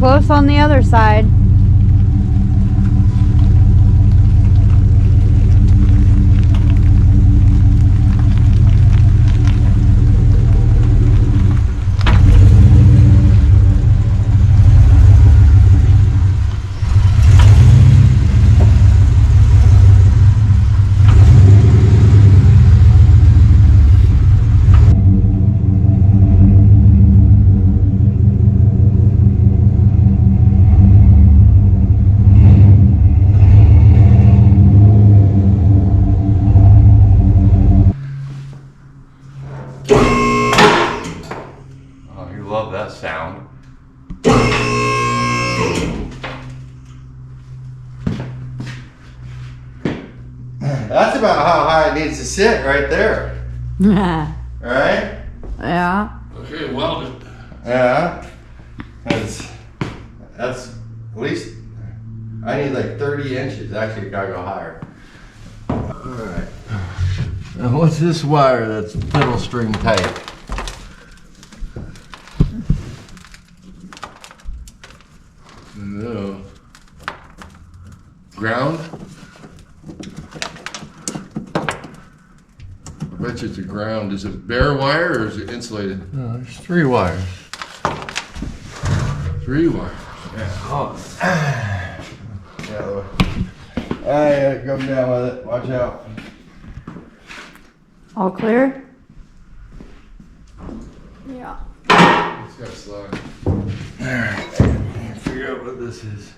close on the other side. Love that sound. That's about how high it needs to sit right there. Right? Yeah. Okay, weld it. Yeah. That's at least, I need like 30 inches. Actually, gotta go higher. Alright. Now what's this wire that's pedal string tight? No. Ground? I bet you it's a ground. Is it bare wire or is it insulated? No, there's 3 wires. 3 wires. Yeah. Oh. I gotta go down with it. Watch out. All clear? Yeah. It's got a slide. Alright. Figure out what this is.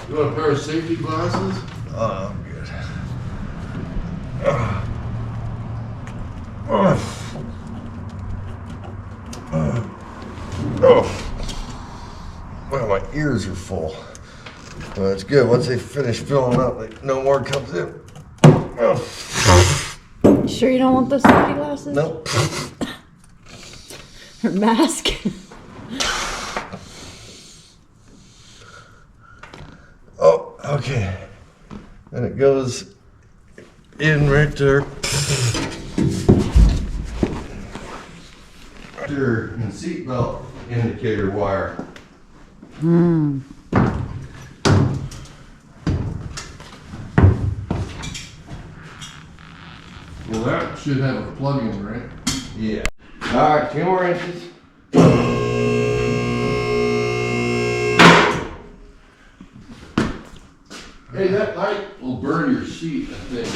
You want a pair of safety glasses? Oh, I'm good. Well, my ears are full. Well, that's good. Once they finish filling up, like, no more comes in. You sure you don't want those safety glasses? Nope. Or mask? Oh, okay. And it goes in right there. And seatbelt indicator wire. Hmm. Well, that should have a plug-in, right? Yeah. All right, 2 more inches. Hey, that light will burn your seat, I think.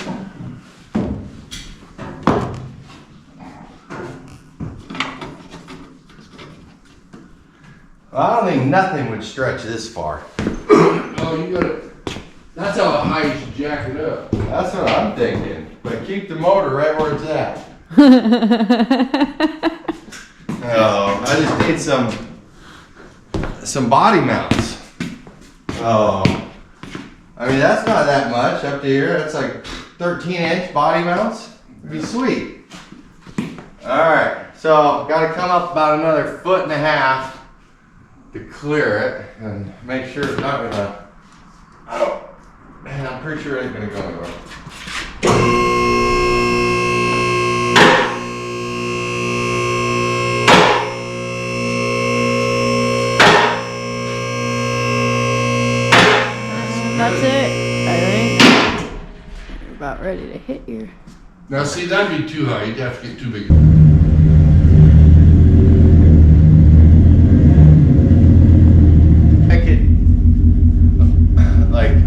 Well, I don't think nothing would stretch this far. Oh, you gotta, that's how high you should jack it up. That's what I'm thinking. But keep the motor right where it's at. Oh, I just need some body mounts. Oh, I mean, that's not that much up to here. That's like 13-inch body mounts. It'd be sweet. All right, so got to come up about another 1.5 feet to clear it and make sure it's not gonna. Oh, man, I'm pretty sure it ain't gonna go anywhere. That's it, I think. You're about ready to hit your... Now see, that'd be too high. You'd have to get too big.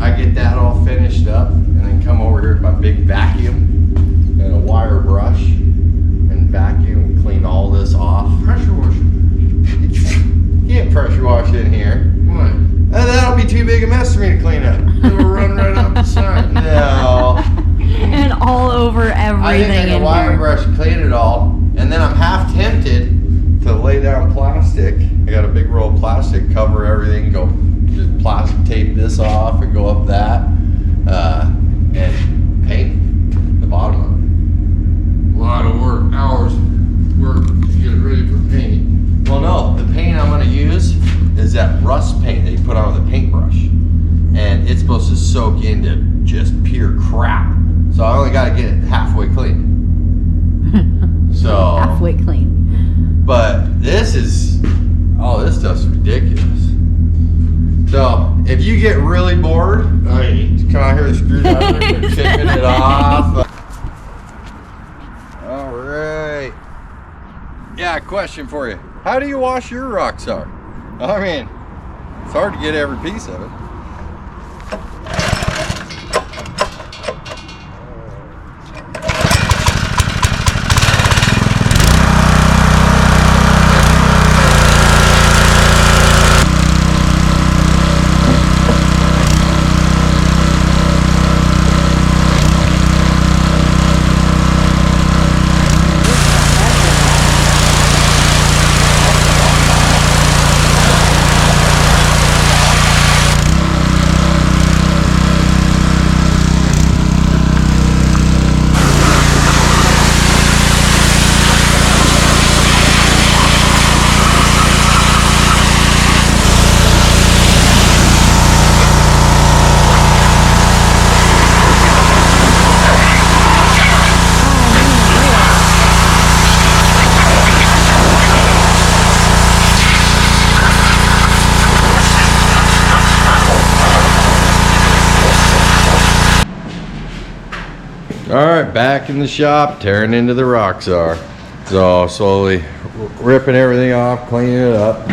I get that all finished up and then come over here with my big vacuum and a wire brush and vacuum and clean all this off. Pressure washing. You can't pressure wash in here. Why? That'll be too big a mess for me to clean up. It'll run right off the side. No. And all over everything I think in a wire here. brush clean it all, and then I'm half tempted to lay down plastic. I got a big roll of plastic, cover everything, go just plastic tape this off and go up that, and paint the bottom of it. A lot of work, hours of work to get it ready for paint. Well, no, the paint I'm gonna use is that rust paint they you get really bored, come out here with a screwdriver, and chipping it off. All right. Yeah, question for you. How do you wash your Roxor? I mean, it's hard to get every piece of it. All right, back in the shop, tearing into the Roxor. So slowly ripping everything off, cleaning it up.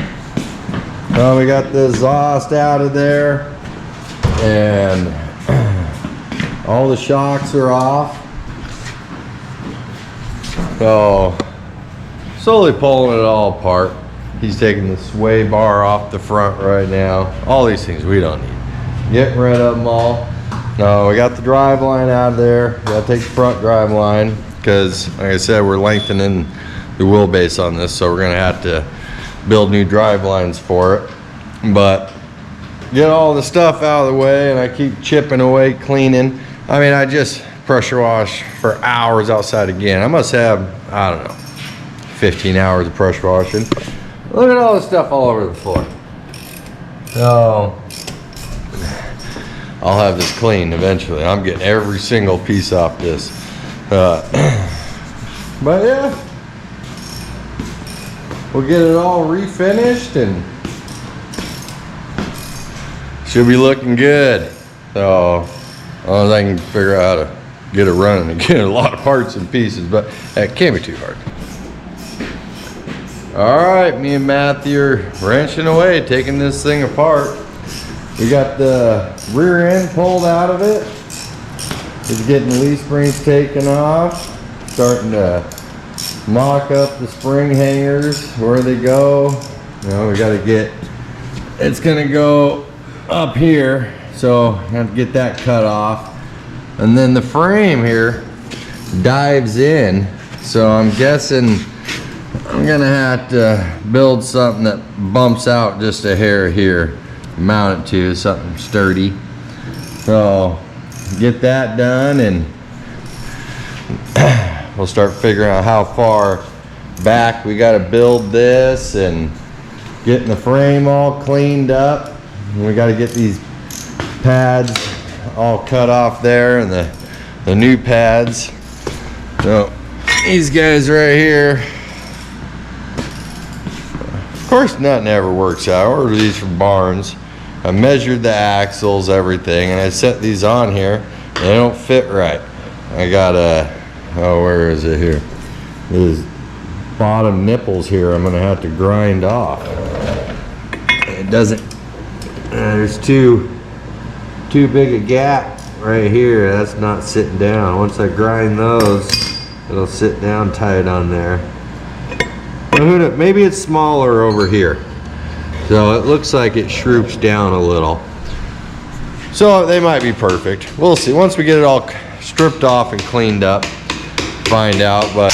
Well, we got the exhaust out of there, and all the shocks are off. So slowly pulling it all apart. He's taking the sway bar off the front right now. All these things we don't need. Getting rid of them all. No, we got the drive line out of there. Gotta take the front drive line because, like I said, we're lengthening the wheelbase on this, so we're gonna have to build new drive lines for it. But get all the stuff out of the way, and I keep chipping away, cleaning. I mean, I just pressure wash for hours outside again. I must have, I don't know, 15 hours of pressure washing. Look at all the stuff all over the floor. So I'll have this clean eventually. I'm getting every single piece off this. But yeah, we'll get it all refinished and should be looking good. So as long as I can figure out how to get it running and get a lot of parts and pieces, but it can't be too hard. All right, me and Matthew are wrenching away, taking this thing apart. We got the rear end pulled out of it. It's getting the leaf springs taken off. Starting to mock up the spring hangers, where they go. You know, we got to get, it's gonna go up here, so I have to get that cut off. And then the frame here dives in, so I'm guessing I'm gonna have to build something that bumps out just a hair here, mount it to something sturdy. So get that done, and we'll start figuring out how far back we got to build this and getting the frame all cleaned up. And we got to get these pads all cut off there, and the new pads. So these guys right here, of course nothing ever works out. I ordered these from Barnes. I measured the axles, everything, and I set these on here. They don't fit right. I got where is it here? These bottom nipples here I'm gonna have to grind off. It doesn't, there's too big a gap right here. That's not sitting down. Once I grind those, it'll sit down tight on there. But who knows, maybe it's smaller over here. So it looks like it shroops down a little. So they might be perfect. We'll see. Once we get it all stripped off and cleaned up, find out. But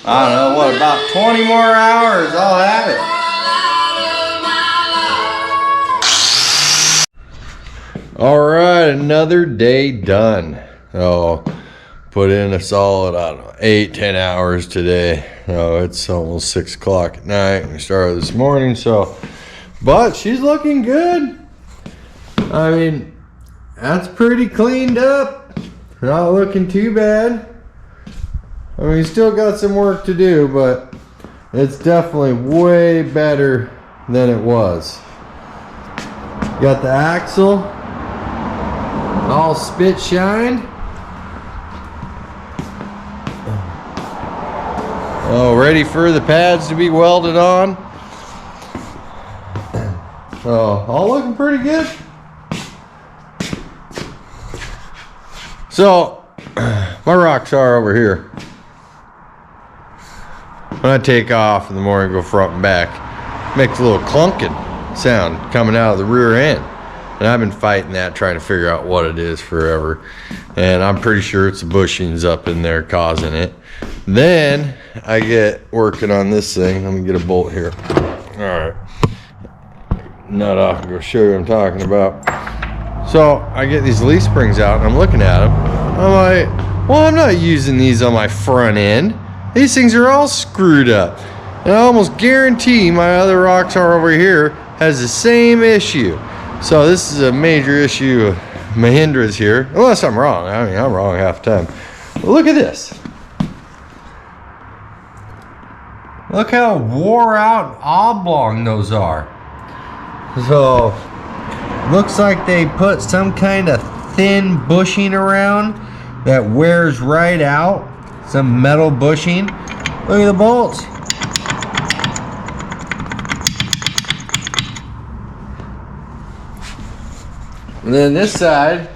I don't know, what, about 20 more hours, I'll have it. All right, another day done. Oh, put in a solid, I don't know, 8-10 hours today. Oh, it's almost 6 o'clock at night. We started this morning, so, but she's looking good. I mean, that's pretty cleaned up. Not looking too bad. I mean, still got some work to do, but it's definitely way better than it was. Got the axle all spit shined. Oh, ready for the pads to be welded on. Oh, all looking pretty good. So, my Roxor over here, when I take off in the morning, go front and back, makes a little clunking sound coming out of the rear end. And I've been fighting that, trying to figure out what it is forever. And I'm pretty sure it's the bushings up in there causing it. Then I get working on this thing. Let me get a bolt here. All right. Nut off and go show you what I'm talking about. So I get these leaf springs out and I'm looking at them. I'm like, well, I'm not using these on my front end. These things are all screwed up. And I almost guarantee my other Roxor over here has the same issue. So this is a major issue of Mahindra's here. Unless I'm wrong. I mean, I'm wrong half the time. But look at this. Look how wore out oblong those are. So, looks like they put some kind of thin bushing around that wears right out. Some metal bushing. Look at the bolts. And then this side,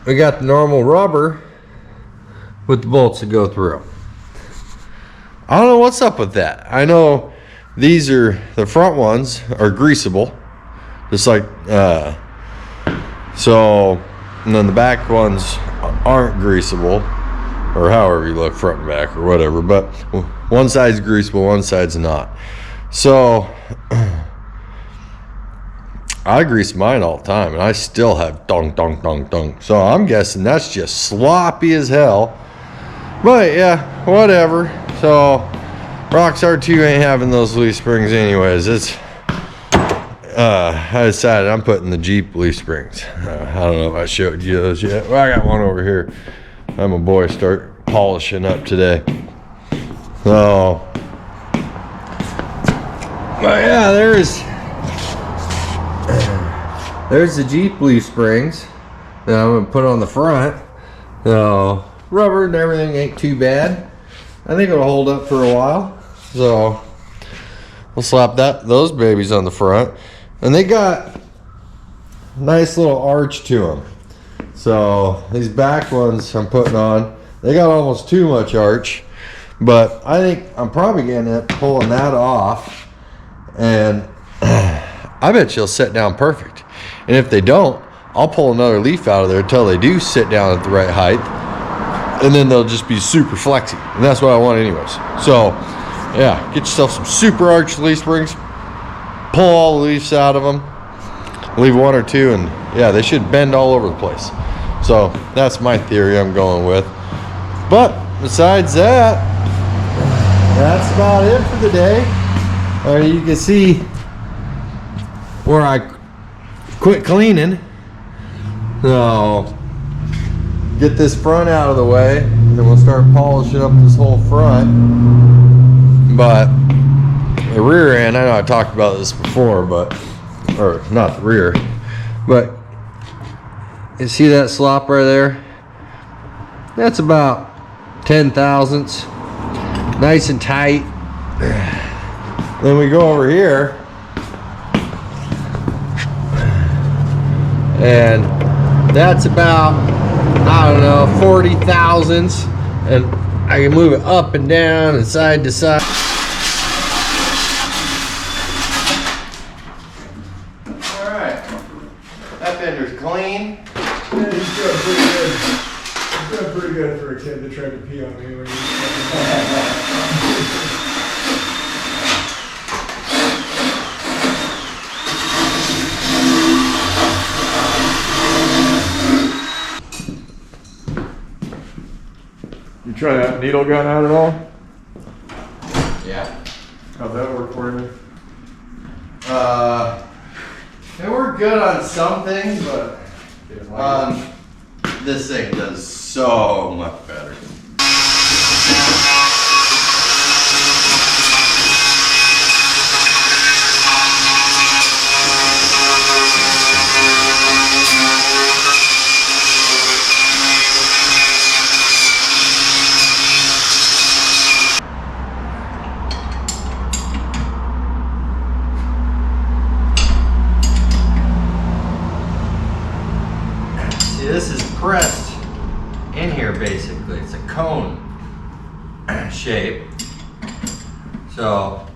we got the normal rubber with the bolts that go through. I don't know what's up with that. I know these are, the front ones are greasable, just like, so, and then the back ones aren't greasable, or however you look, front and back or whatever, but one side's greasable, one side's not. So, I grease mine all the time, and I still have dong, dong, dong, dong. So I'm guessing that's just sloppy as hell. But yeah, whatever. So Roxor 2 ain't having those leaf springs anyways. It's I decided I'm putting the Jeep leaf springs. I don't know if I showed you those yet. Well, I got one over here. I'm a boy, start polishing up today. So, but yeah, there's the Jeep leaf springs that I'm gonna put on the front. So rubber and everything ain't too bad. I think it'll hold up for a while. So we'll slap those babies on the front. And they got a nice little arch to them. So these back ones I'm putting on, they got almost too much arch. But I think I'm probably gonna end up pulling that off. And I bet she'll sit down perfect. And if they don't, I'll pull another leaf out of there until they do sit down at the right height. And then they'll just be super flexy. And that's what I want anyways. So, yeah, get yourself some super arch leaf springs. Pull all the leaves out of them. Leave one or two, and yeah, they should bend all over the place. So, that's my theory I'm going with. But, besides that, that's about it for the day. You can see where I quit cleaning. So get this front out of the way, and then we'll start polishing up this whole front. But the rear end, I know I talked about this before, but, or not the rear, but you see that slop right there? That's about 10 thousandths, nice and tight. Then we go over here, and that's about, I don't know, 40 thousandths, and I can move it up and down and side to side. All right, that fender's clean. Yeah, he's doing pretty good. He's doing pretty good for for a kid that tried to pee on me when he was You try that needle gun out at all? Yeah. How'd that work for you? They work good on some things, but this thing does so much better. See, this is pressed in here basically. It's a cone shape. So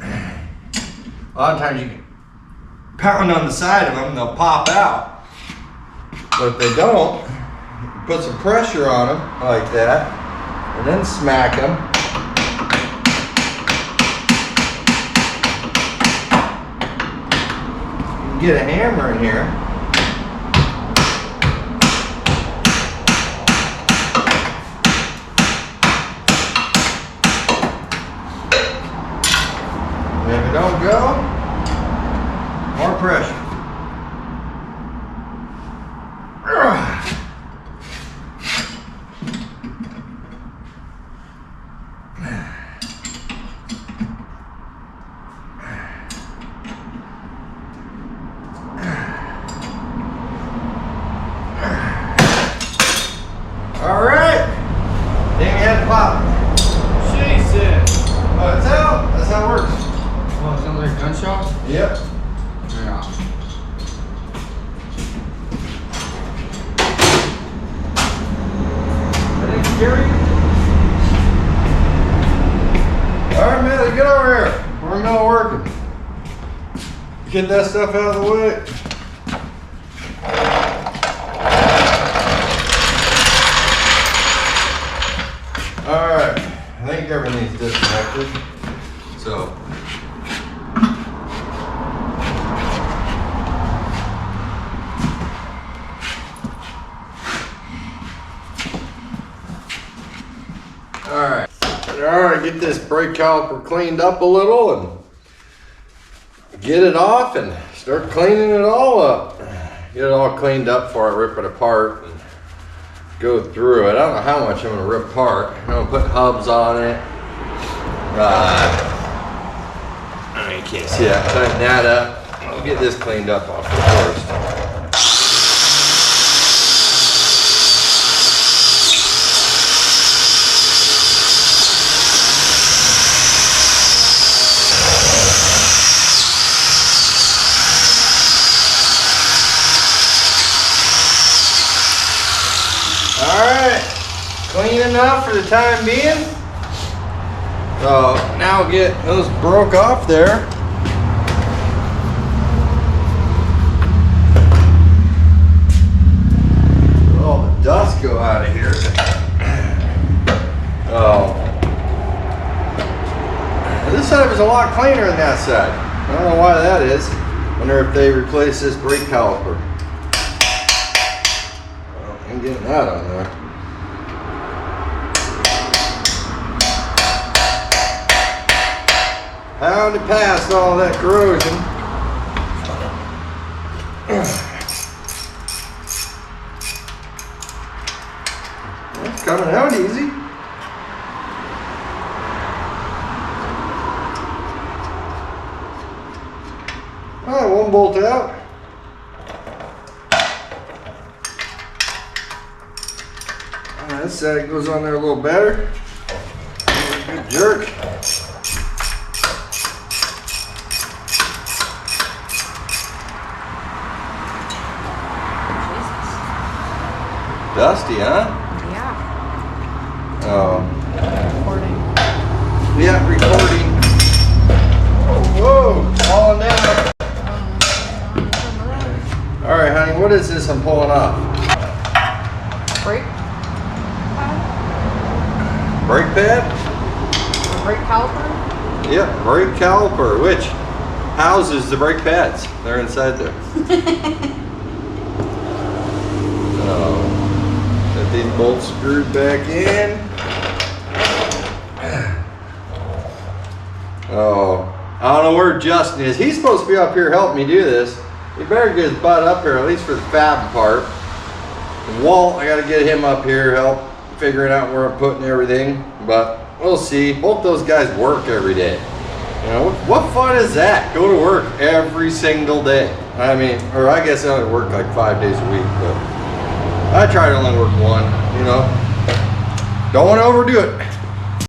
a lot of times you can pound on the side of them, they'll pop out. But if they don't, you put some pressure on them like that, and then smack them. You can get a hammer in here. And if it don't go, more pressure. All right, then we had to pop. Jesus. Oh, that's how it works. Oh, it sounds like a gunshot? Yep. Yeah. That ain't scary. All right, man, get over here. We're not working. Get that stuff out of the way. All right, I think everything's disconnected. So. Alright, get this brake caliper cleaned up a little and get it off and start cleaning it all up. Get it all cleaned up before I rip it apart and go through it. I don't know how much I'm going to rip apart. I'm going to put hubs on it. You can't see that. Tighten that up. I'll get this cleaned up off first. Alright, clean enough for the time being. So now get those broke off there. Let all the dust go out of here. Oh, this side was a lot cleaner than that side. I don't know why that is. Wonder if they replaced this brake caliper. I'm getting that on there. Pound it past all that corrosion. That's coming out easy. All right, one bolt out. This side goes on there a little better. Good jerk. Dusty, huh? Yeah. Oh. Recording. Yeah, recording. Oh, whoa, falling down. All right, honey, what is this I'm pulling off? Brake? Brake pad? Brake caliper? Yep, brake caliper, which houses the brake pads. They're inside there. Got these bolts screwed back in. Oh, I don't know where Justin is. He's supposed to be up here helping me do this. He better get his butt up here, at least for the fab part. And Walt, I gotta get him up here, help figuring out where I'm putting everything. But we'll see. Both those guys work every day. You know, what fun is that? Go to work every single day. I mean, or I guess I only work like 5 days a week, but I try to only work one, you know. Don't want to overdo it.